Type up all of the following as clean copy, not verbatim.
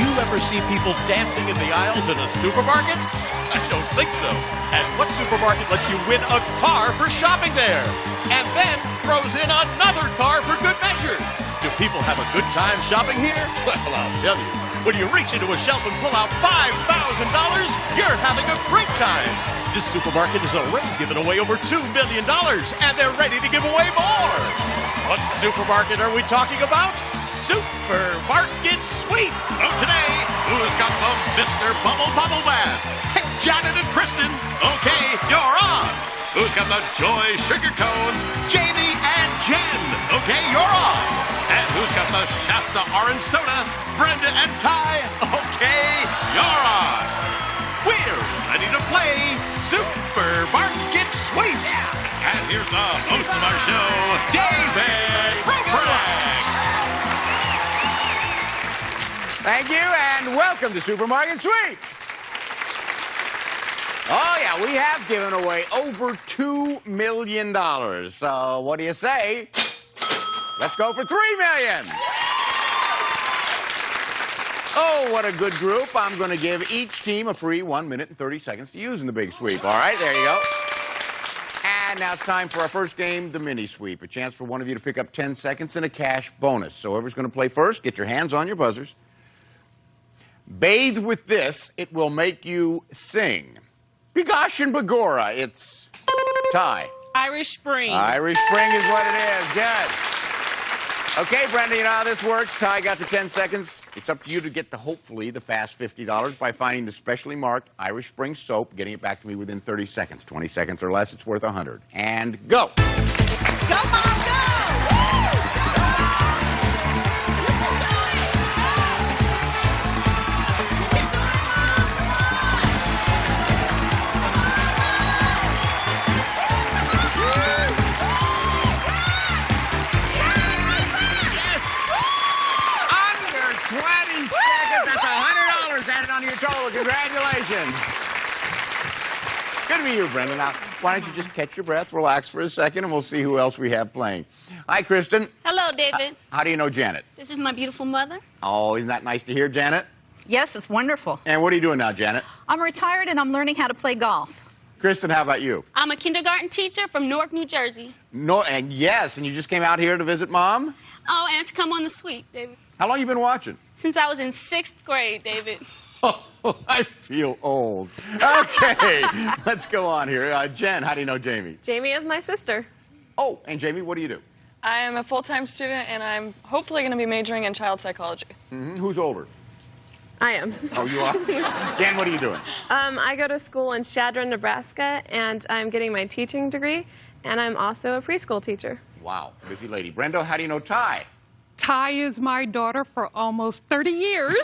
you ever see people dancing in the aisles in a supermarket? I don't think so. And what supermarket lets you win a car for shopping there? And then throws in another car for good measure. Do people have a good time shopping here? Well, I'll tell you. When you reach into a shelf and pull out $5,000, you're having a great time. This supermarket has already given away over $2 million, and they're ready to give away more. What supermarket are we talking about? Supermarket Sweep. So today, who's got the Mr. Bubble Bath? Hey, Janet and Kristin. Okay, you're on. Who's got the Joy Sugar Cones? Jamie and Jen. Okay, you're on. And who's got the Shasta Orange Soda? Brenda and Ty. Okay, you're on. We're ready to play Supermarket Sweep. And here's the host of our show, David Frank. Thank you, and welcome to Supermarket Sweep. Oh, yeah, we have given away over $2 million. So what do you say? Let's go for $3 million. Oh, what a good group. I'm going to give each team a free 1 minute and 30 seconds to use in the big sweep. All right, there you go. And now it's time for our first game, the mini sweep. A chance for one of you to pick up 10 seconds and a cash bonus. So whoever's going to play first, get your hands on your buzzers. Bathe with this, it will make you sing. Bigosh and Bagora, it's Ty. Irish Spring. Irish Spring is what it is. Good. Okay, Brenda, you know how this works. Ty got the 10 seconds. It's up to you to get hopefully the fast $50 by finding the specially marked Irish Spring soap, getting it back to me within 30 seconds. 20 seconds or less, it's worth 100. And go. Come on, go! Congratulations. Good to be here, Brenda. Now, why don't you just catch your breath, relax for a second, and we'll see who else we have playing. Hi, Kristin. Hello, David. How do you know Janet? This is my beautiful mother. Oh, isn't that nice to hear, Janet? Yes, it's wonderful. And what are you doing now, Janet? I'm retired and I'm learning how to play golf. Kristin, how about you? I'm a kindergarten teacher from Newark, New Jersey. No, and yes, and you just came out here to visit Mom? Oh, and to come on the sweep, David. How long you been watching? Since I was in 6th grade, David. Oh, I feel old. Okay, let's go on here. Jen, how do you know Jamie? Jamie is my sister. Oh, and Jamie, what do you do? I am a full-time student, and I'm hopefully going to be majoring in child psychology. Mm-hmm. Who's older? I am. Oh, you are? Jen, what are you doing? I go to school in Shadron, Nebraska, and I'm getting my teaching degree, and I'm also a preschool teacher. Wow, busy lady. Brenda, how do you know Ty? Ty is my daughter for almost 30 years.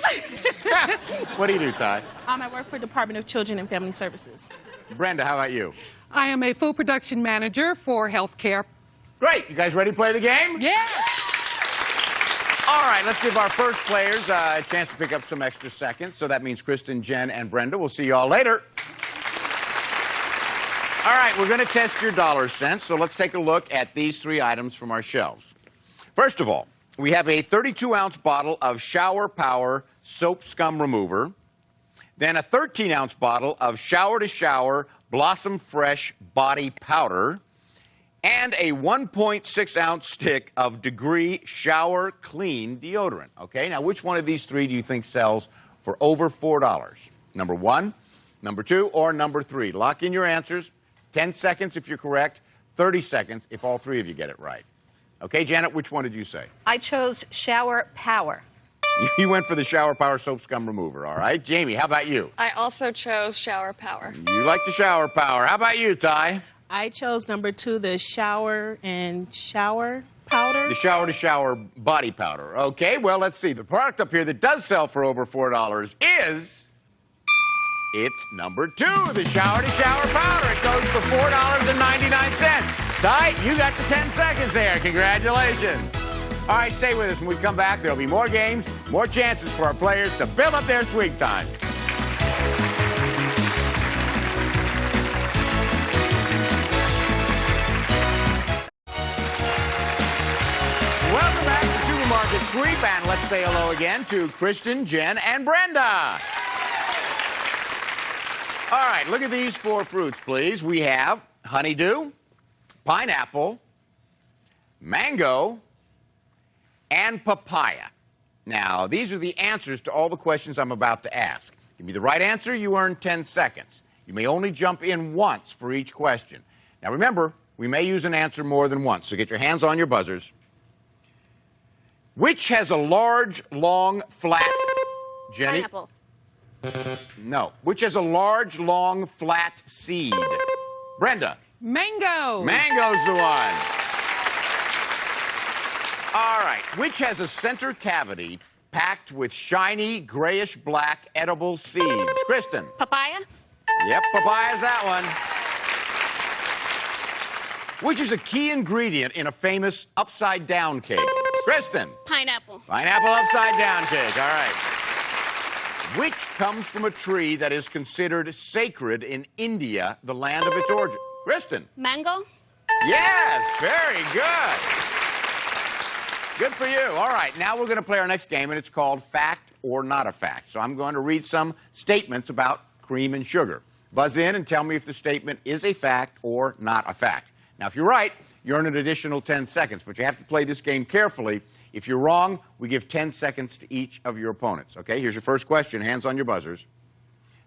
What do you do, Ty? I work for the Department of Children and Family Services. Brenda, how about you? I am a food production manager for healthcare. Great. You guys ready to play the game? Yeah. All right, let's give our first players a chance to pick up some extra seconds. So that means Kristin, Jen, and Brenda. We'll see you all later. All right, we're going to test your dollar sense. So let's take a look at these three items from our shelves. First of all, we have a 32-ounce bottle of Shower Power Soap Scum Remover, then a 13-ounce bottle of Shower to Shower Blossom Fresh Body Powder, and a 1.6-ounce stick of Degree Shower Clean Deodorant. Okay, now which one of these three do you think sells for over $4? Number 1, number 2, or number 3? Lock in your answers. 10 seconds if you're correct, 30 seconds if all three of you get it right. Okay, Janet, which one did you say? I chose Shower Power. You went for the Shower Power Soap Scum Remover, all right? Jamie, how about you? I also chose Shower Power. You like the Shower Power. How about you, Ty? I chose number 2, the shower powder. The Shower to Shower Body Powder. Okay, well, let's see. The product up here that does sell for over $4 is... It's number 2, the Shower to Shower Powder. It goes for $4.99. Ty, you got the 10 seconds there. Congratulations. All right, stay with us. When we come back, there'll be more games, more chances for our players to build up their sweep time. Welcome back to Supermarket sweep, and let's say hello again to Kristin, Jen, and Brenda. All right, look at these 4 fruits, please. We have honeydew, pineapple, mango, and papaya. Now, these are the answers to all the questions I'm about to ask. Give me the right answer, you earn 10 seconds. You may only jump in once for each question. Now, remember, we may use an answer more than once, so get your hands on your buzzers. Which has a large, long, flat... Jenny? Pineapple. No. Which has a large, long, flat seed? Brenda? Mango. Mango's the one. All right. Which has a center cavity packed with shiny, grayish-black edible seeds? Kristin? Papaya. Yep, papaya's that one. Which is a key ingredient in a famous upside-down cake? Kristin? Pineapple. Pineapple upside-down cake. All right. Which comes from a tree that is considered sacred in India, the land of its origin? Kristin? Mango. Yes, very good. Good for you. All right, now we're going to play our next game, and it's called Fact or Not a Fact. So I'm going to read some statements about cream and sugar. Buzz in and tell me if the statement is a fact or not a fact. Now, if you're right, you earn an additional 10 seconds, but you have to play this game carefully. If you're wrong, we give 10 seconds to each of your opponents. Okay, here's your first question. Hands on your buzzers.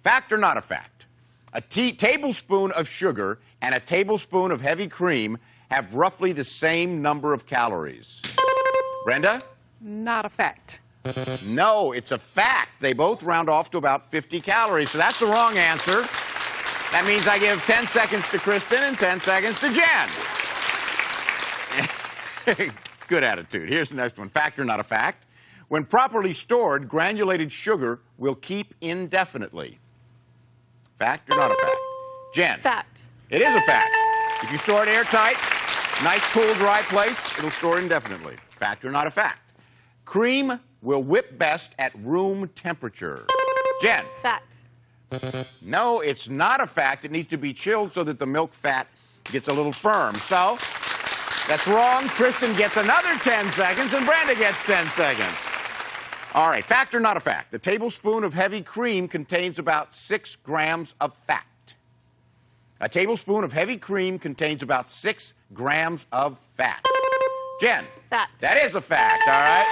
Fact or not a fact? A tablespoon of sugar and a tablespoon of heavy cream have roughly the same number of calories. Brenda? Not a fact. No, it's a fact. They both round off to about 50 calories, so that's the wrong answer. That means I give 10 seconds to Kristin and 10 seconds to Jen. Good attitude. Here's the next one. Fact or not a fact? When properly stored, granulated sugar will keep indefinitely. Fact or not a fact? Jen? Fact. It is a fact. If you store it airtight, nice, cool, dry place, it'll store indefinitely. Fact or not a fact? Cream will whip best at room temperature. Jen? Fact. No, it's not a fact. It needs to be chilled so that the milk fat gets a little firm. So, that's wrong. Kristin gets another 10 seconds, and Brenda gets 10 seconds. All right, fact or not a fact? A tablespoon of heavy cream contains about 6 grams of fat. A tablespoon of heavy cream contains about 6 grams of fat. Jen? Fact. That is a fact, all right?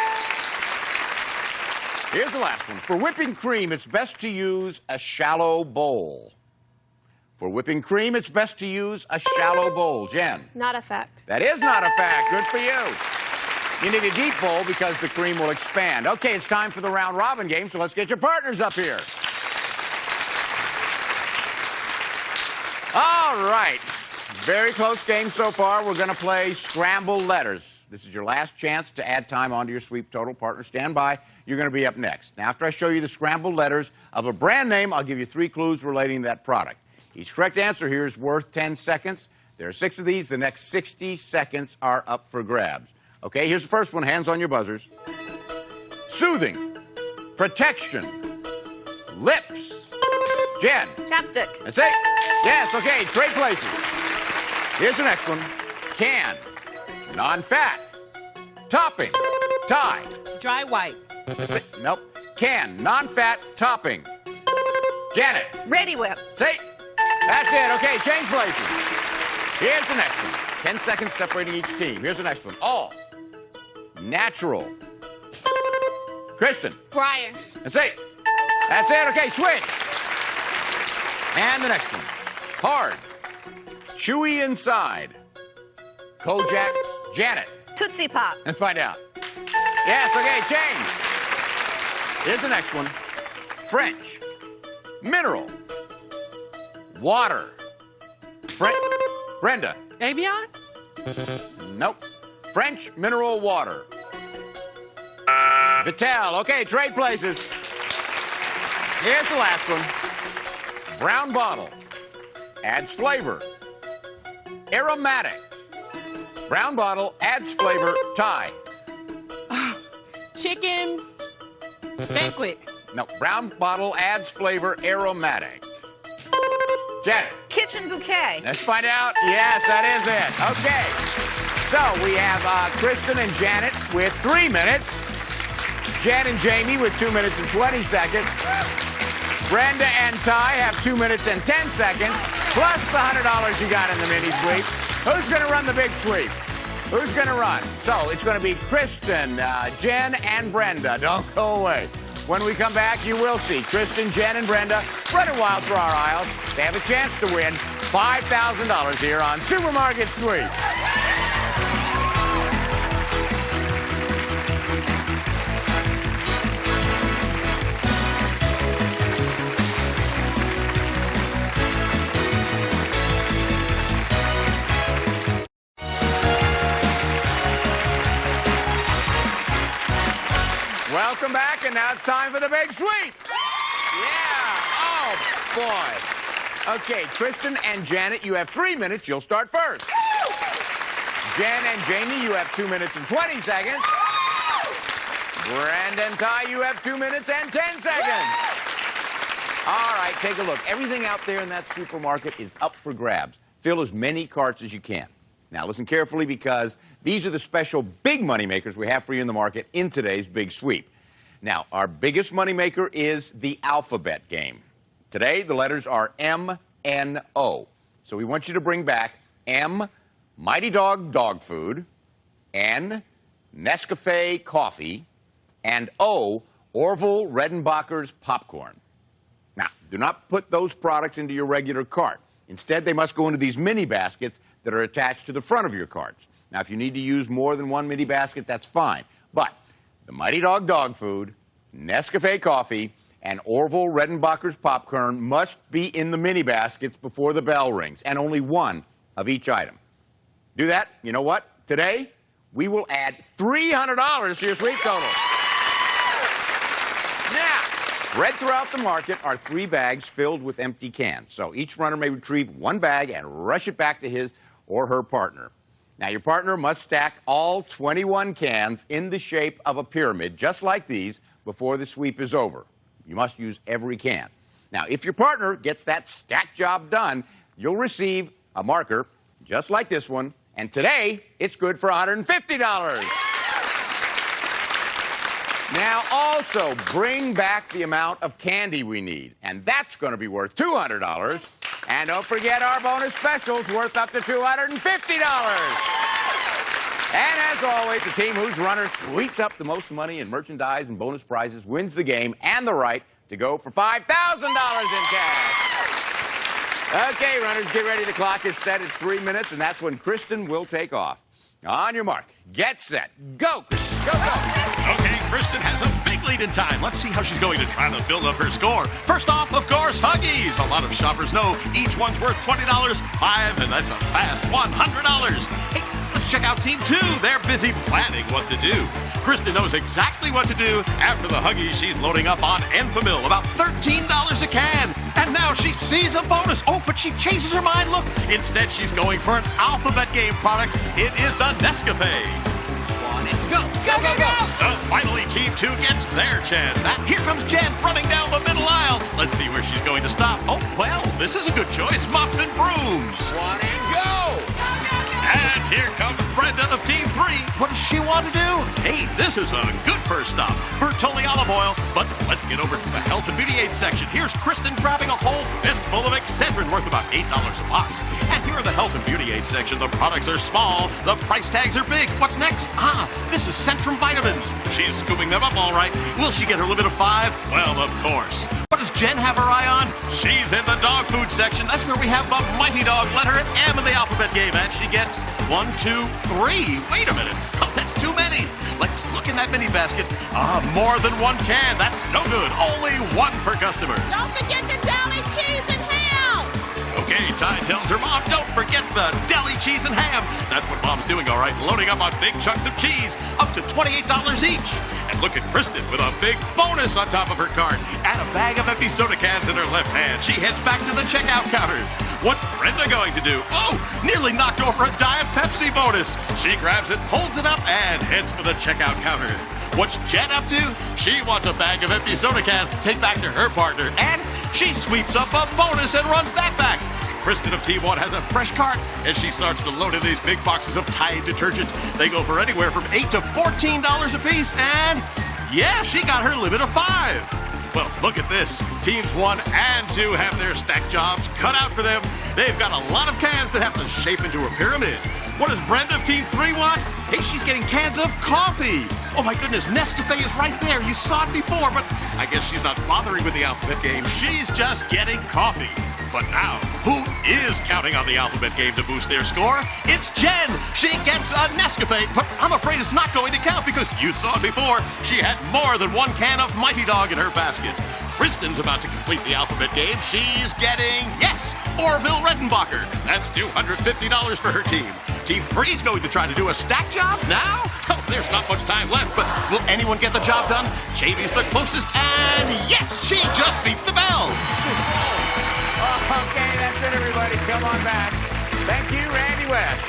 Here's the last one. For whipping cream, it's best to use a shallow bowl. For whipping cream, it's best to use a shallow bowl. Jen? Not a fact. That is not a fact. Good for you. You need a deep bowl because the cream will expand. Okay, it's time for the round robin game, so let's get your partners up here. All right. Very close game so far. We're going to play scrambled letters. This is your last chance to add time onto your sweep total. Partner, stand by. You're going to be up next. Now, after I show you the scrambled letters of a brand name, I'll give you 3 clues relating to that product. Each correct answer here is worth 10 seconds. There are 6 of these. The next 60 seconds are up for grabs. Okay, here's the first one. Hands on your buzzers. Soothing. Protection. Lips. Jen? Chapstick. That's it. Yes, okay, trade places. Here's the next one. Can. Non-fat. Topping. Tie. Dry white. That's it. Nope. Can. Non-fat. Topping. Janet. Ready Whip. See? That's it. Okay, change places. Here's the next one. 10 seconds separating each team. Here's the next one. All. Natural. Kristin. Briars. That's it. That's it. Okay, switch. And the next one. Hard. Chewy inside. Kojak. Janet. Tootsie Pop. Let's find out. Yes, okay, change. Here's the next one. French. Mineral. Water. Brenda. Avion? Nope. French mineral water. Vital. Okay, trade places. Here's the last one. Brown bottle. Adds flavor. Aromatic. Brown bottle adds flavor. Tie. Chicken banquet. No, brown bottle adds flavor. Aromatic. Janet. Kitchen Bouquet. Let's find out. Yes, that is it. Okay. So we have Kristin and Janet with 3 minutes, Jen and Jamie with 2 minutes and 20 seconds. Brenda and Ty have 2 minutes and 10 seconds, plus the $100 you got in the mini sweep. Who's going to run the big sweep? Who's going to run? So it's going to be Kristin, Jen, and Brenda. Don't go away. When we come back, you will see Kristin, Jen, and Brenda running wild through our aisles. They have a chance to win $5,000 here on Supermarket Sweep. Welcome back, and now it's time for the big sweep. Yeah. Oh, boy. Okay, Kristin and Janet, you have 3 minutes. You'll start first. Jen and Jamie, you have 2 minutes and 20 seconds. Brenda and Ty, you have 2 minutes and 10 seconds. All right, take a look. Everything out there in that supermarket is up for grabs. Fill as many carts as you can. Now, listen carefully, because these are the special big money makers we have for you in the market in today's big sweep. Now, our biggest money maker is the alphabet game. Today, the letters are M, N, O. So we want you to bring back M, Mighty Dog dog food, N, Nescafe coffee, and O, Orville Redenbacher's popcorn. Now, do not put those products into your regular cart. Instead, they must go into these mini baskets that are attached to the front of your carts. Now, if you need to use more than one mini basket, that's fine. But the Mighty Dog dog food, Nescafe coffee, and Orville Redenbacher's popcorn must be in the mini baskets before the bell rings, and only one of each item. Do that. You know what? Today, we will add $300 to your sweep total. Now, spread throughout the market are 3 bags filled with empty cans. So each runner may retrieve 1 bag and rush it back to his or her partner. Now, your partner must stack all 21 cans in the shape of a pyramid, just like these, before the sweep is over. You must use every can. Now, if your partner gets that stack job done, you'll receive a marker just like this one, and today, it's good for $150. Now, also, bring back the amount of candy we need, and that's going to be worth $200. And don't forget our bonus specials worth up to $250. And as always, the team whose runner sweeps up the most money in merchandise and bonus prizes wins the game and the right to go for $5,000 in cash. Okay, runners, get ready. The clock is set at 3 minutes, and that's when Kristin will take off. On your mark, get set, go, Kristin, go, go. Okay, Kristin has a big lead in time. Let's see how she's going to try to build up her score. First off, of course, Huggies. A lot of shoppers know each one's worth $20, $5, and that's a fast $100. Hey, let's check out Team 2. They're busy planning what to do. Kristin knows exactly what to do. After the Huggies, she's loading up on Enfamil, about $13 a can. And now she sees a bonus. Oh, but she changes her mind. Look, instead she's going for an alphabet game product. It is the Nescafe. Go, go, go, go! Finally, Team 2 gets their chance. Here comes Jen running down the middle aisle. Let's see where she's going to stop. Oh, well, this is a good choice. Mops and brooms. One and go! And here comes Brenda of Team 3. What does she want to do? Hey, this is a good first stop. Bertolli olive oil. But let's get over to the health and beauty aid section. Here's Kristin grabbing a whole fistful of Excedrin worth about $8 a box. And here in the health and beauty aid section, the products are small. The price tags are big. What's next? This is Centrum Vitamins. She's scooping them up all right. Will she get her limit of 5? Well, of course. What does Jen have her eye on? She's in the dog food section. That's where we have the Mighty Dog letter M in the alphabet game. And she gets 1, 2, 3. Wait a minute. Oh, that's too many. Let's look in that mini basket. More than 1 can. That's no good. Only 1 per customer. Don't forget the deli cheese and ham. Okay, Ty tells her mom, don't forget the deli cheese and ham. That's what mom's doing, all right, loading up on big chunks of cheese, up to $28 each. And look at Kristin with a big bonus on top of her cart and a bag of empty soda cans in her left hand. She heads back to the checkout counter. What's Brenda going to do? Oh, nearly knocked over a Diet Pepsi bonus. She grabs it, holds it up, and heads for the checkout counter. What's Jen up to? She wants a bag of empty soda cans to take back to her partner, and she sweeps up a bonus and runs that back. Kristin of Team 1 has a fresh cart as she starts to load in these big boxes of Tide detergent. They go for anywhere from $8 to $14 a piece, and Yeah, she got her limit of 5. Well, look at this. Teams 1 and 2 have their stack jobs cut out for them. They've got a lot of cans that have to shape into a pyramid. What does Brenda of Team 3 want? Hey, she's getting cans of coffee. Oh my goodness, Nescafe is right there. You saw it before, but I guess she's not bothering with the alphabet game. She's just getting coffee. But now, who is counting on the alphabet game to boost their score? It's Jen. She gets a Nescafe, but I'm afraid it's not going to count because you saw it before. She had more than 1 can of Mighty Dog in her basket. Kristin's about to complete the alphabet game. She's getting, yes, Orville Redenbacher. That's $250 for her team. Team 3's going to try to do a stack job now? Oh, there's not much time left, but will anyone get the job done? Jamie's the closest, and yes, she just beats the bell. Okay, that's it, everybody. Come on back. Thank you, Randy West.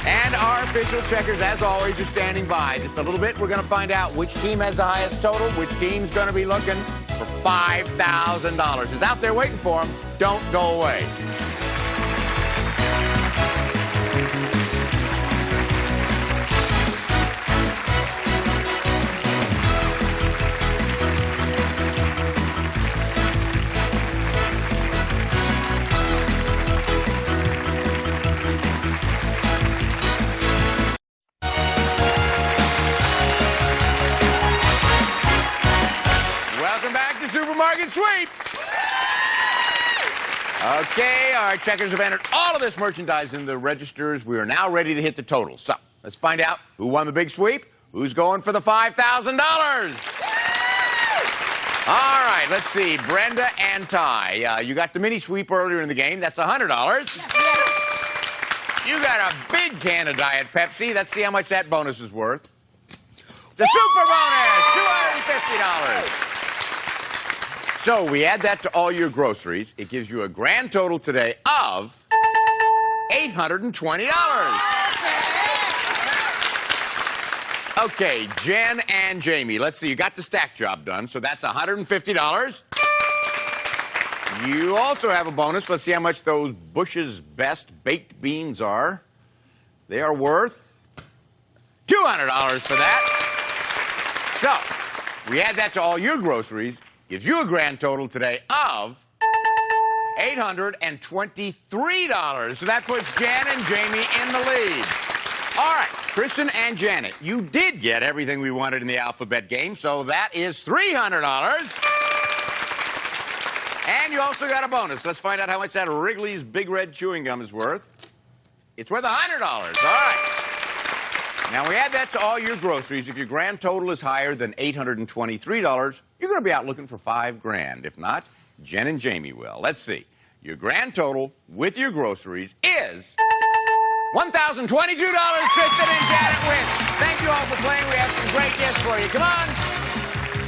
And our official checkers, as always, are standing by. Just a little bit, we're going to find out which team has the highest total, which team's going to be looking for $5,000. It's out there waiting for them. Don't go away. Supermarket Sweep. Okay, our checkers have entered all of this merchandise in the registers. We are now ready to hit the total. So let's find out who won the big sweep, who's going for the $5,000. All right, let's see. Brenda and Ty, you got the mini sweep earlier in the game. That's $100. You got a big can of Diet Pepsi. Let's see how much that bonus is worth. The super bonus, $250. So we add that to all your groceries. It gives you a grand total today of $820. Okay, Jen and Jamie, let's see. You got the stack job done, so that's $150. You also have a bonus. Let's see how much those Bush's Best baked beans are. They are worth $200 for that. So we add that to all your groceries. Gives you a grand total today of $823. So that puts Jan and Jamie in the lead. All right, Kristin and Janet, you did get everything we wanted in the alphabet game, so that is $300. And you also got a bonus. Let's find out how much that Wrigley's Big Red Chewing Gum is worth. It's worth $100. All right. Now, we add that to all your groceries. If your grand total is higher than $823, you're going to be out looking for $5,000. If not, Jen and Jamie will. Let's see. Your grand total with your groceries is $1,022. Kristin and Janet win. Thank you all for playing. We have some great gifts for you. Come on.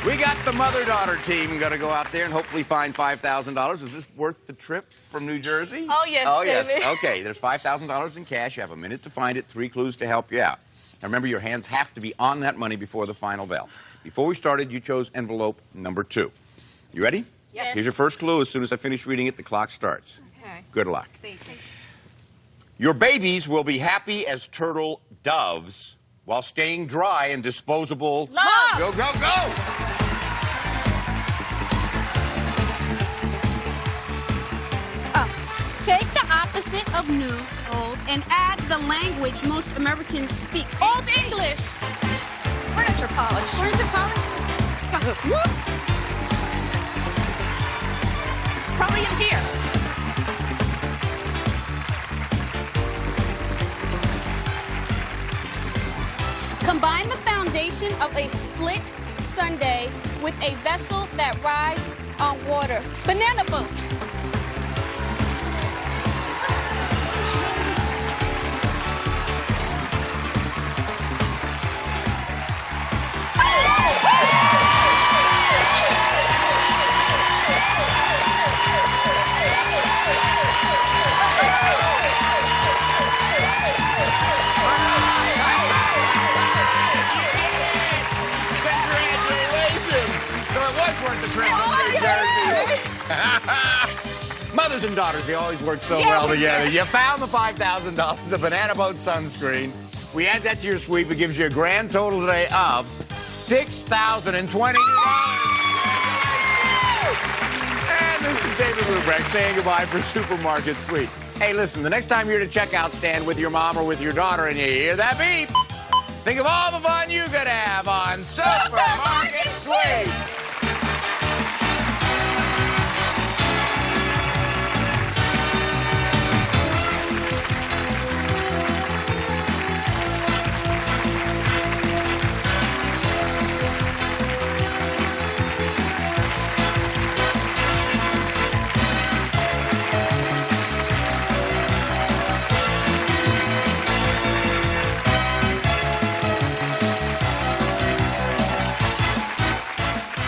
We got the mother-daughter team going to go out there and hopefully find $5,000. Is this worth the trip from New Jersey? Oh, yes, yes. David. Okay, there's $5,000 in cash. You have a minute to find it. 3 clues to help you out. Now, remember, your hands have to be on that money before the final bell. Before we started, you chose envelope number 2. You ready? Yes. Here's your first clue. As soon as I finish reading it, the clock starts. Okay. Good luck. Thank you. Your babies will be happy as turtle doves while staying dry and disposable. Loves. Go, go, go! Take the opposite of new, old, and add the language most Americans speak. Old English. Furniture polish. Furniture polish? What? Probably in here. Combine the foundation of a split sundae with a vessel that rides on water. Banana boat. Mothers and daughters, they always work so well together. You found the $5,000, the Banana Boat sunscreen. We add that to your sweep. It gives you a grand total today of $6,022. And this is David Ruprecht saying goodbye for Supermarket Sweep. Hey, listen, the next time you're at a checkout stand with your mom or with your daughter and you hear that beep, think of all the fun you could have on Supermarket Sweep.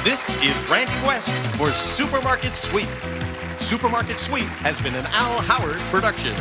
This is Randy West for Supermarket Sweep. Supermarket Sweep has been an Al Howard production.